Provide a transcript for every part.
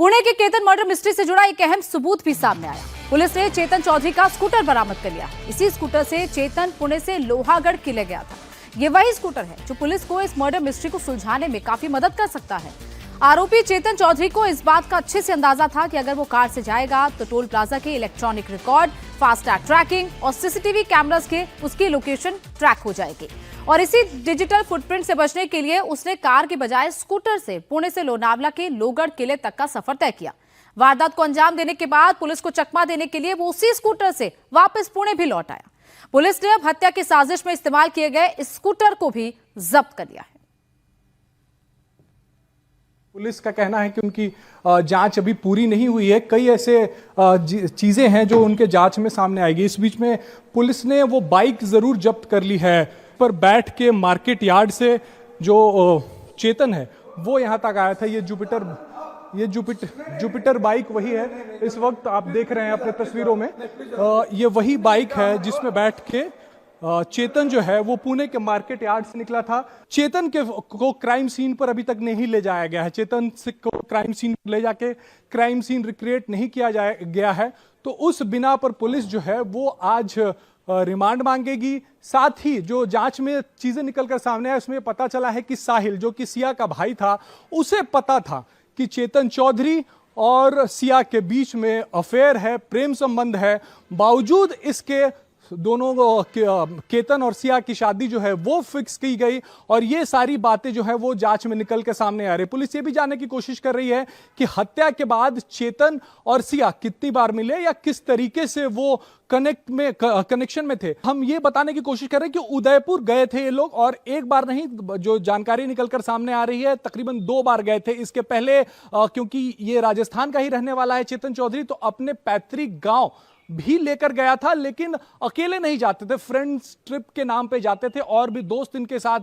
पुणे के Ketan murder mystery से जुड़ा एक अहम सबूत भी सामने आया। पुलिस ने चेतन चौधरी का स्कूटर बरामद कर लिया। इसी स्कूटर से चेतन पुणे से लोहागढ़ किले गया था। ये वही स्कूटर है जो पुलिस को इस मर्डर मिस्ट्री को सुलझाने में काफी मदद कर सकता है। आरोपी चेतन चौधरी को इस बात का अच्छे से अंदाजा था कि अगर वो कार से जाएगा तो टोल प्लाजा के इलेक्ट्रॉनिक रिकॉर्ड, फास्टैग ट्रैकिंग और सीसीटीवी कैमरास के उसकी लोकेशन ट्रैक हो जाएगी। और इसी डिजिटल फुटप्रिंट से बचने के लिए उसने कार के बजाय स्कूटर से पुणे से लोनावला के लोहगढ़ किले तक का सफर तय किया। वारदात को अंजाम देने के बाद पुलिस को चकमा देने के लिए वो उसी स्कूटर से वापस पुणे भी लौट आया। पुलिस ने अब हत्या की साजिश में इस्तेमाल किए गए इस स्कूटर को भी जब्त कर लिया है। पुलिस का कहना है कि उनकी जांच अभी पूरी नहीं हुई है। कई ऐसे चीजें हैं जो उनके जांच में सामने आएगी। इस बीच में पुलिस ने वो बाइक जरूर जब्त कर ली है। पर बैठ के मार्केट यार्ड से जो चेतन है वो यहां तक आया था। ये जुपिटर बाइक वही है। इस वक्त आप देख रहे हैं अपने तस्वीरों में, ये वही बाइक है जिसमें बैठ के चेतन जो है वो पुणे के मार्केट यार्ड से निकला था। चेतन को क्राइम सीन पर अभी तक नहीं ले जाया गया है। चेतन को क्राइम सीन ले जाके क्राइम सीन रिक्रिएट नहीं किया गया है। तो उस बिना पर पुलिस जो है वो आज रिमांड मांगेगी। साथ ही जो जांच में चीजें निकलकर सामने आए उसमें पता चला है कि साहिल, जो कि सिया का भाई था, उसे पता था कि चेतन चौधरी और सिया के बीच में अफेयर है, प्रेम संबंध है। बावजूद इसके दोनों केतन और सिया की शादी जो है वो फिक्स की गई। और ये सारी बातें जो है वो जांच में निकल के सामने आ रही। पुलिस ये भी जानने की कोशिश कर रही है कि हत्या के बाद चेतन और सिया कितनी बार मिले या किस तरीके से वो कनेक्शन में थे। हम ये बताने की कोशिश कर रहे हैं कि उदयपुर गए थे ये लोग, और एक बार नहीं, जो जानकारी निकलकर सामने आ रही है तकरीबन 2 बार गए थे। इसके पहले क्योंकि ये राजस्थान का ही रहने वाला है चेतन चौधरी, तो अपने पैतृक गांव भी लेकर गया था, लेकिन अकेले नहीं जाते थे, फ्रेंड्स ट्रिप के नाम पे जाते थे और भी दोस्त इनके साथ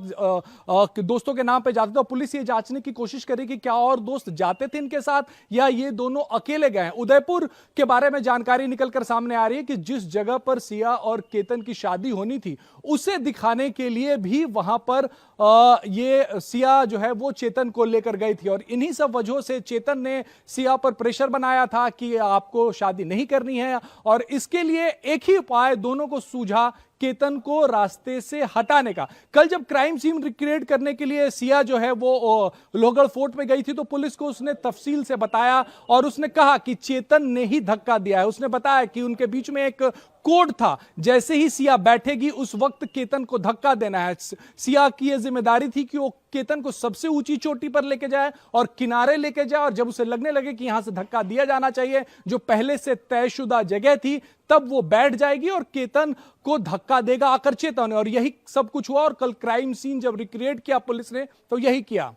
दोस्तों के नाम पे जाते थे। और पुलिस ये जांचने की कोशिश करी कि क्या और दोस्त जाते थे इनके साथ या ये दोनों अकेले गए हैं। उदयपुर के बारे में जानकारी निकलकर सामने आ रही है कि जिस जगह पर सिया और केतन की शादी होनी थी उसे दिखाने के लिए भी वहां पर ये सिया जो है वो चेतन को लेकर गई थी। और इन्हीं सब वजहों से चेतन ने सिया पर प्रेशर बनाया था कि आपको शादी नहीं करनी है। और इसके लिए एक ही उपाय दोनों को सूझा, केतन को रास्ते से हटाने का। कल जब क्राइम सीन रिक्रिएट करने के लिए सिया जो है वो लोहगढ़ फोर्ट में गई थी तो पुलिस को उसने तफसील से बताया और उसने कहा कि चेतन ने ही धक्का दिया है। उसने बताया कि उनके बीच में एक कोड था, जैसे ही सिया बैठेगी उस वक्त केतन को धक्का देना है। सिया की यह जिम्मेदारी थी कि वो केतन को सबसे ऊंची चोटी पर लेके जाए और किनारे लेके जाए, और जब उसे लगने लगे कि यहां से धक्का दिया जाना चाहिए जो पहले से तयशुदा जगह थी, तब वो बैठ जाएगी और केतन को धक्का देगा आकर चेतन। और यही सब कुछ हुआ। और कल क्राइम सीन जब रिक्रिएट किया पुलिस ने तो यही किया।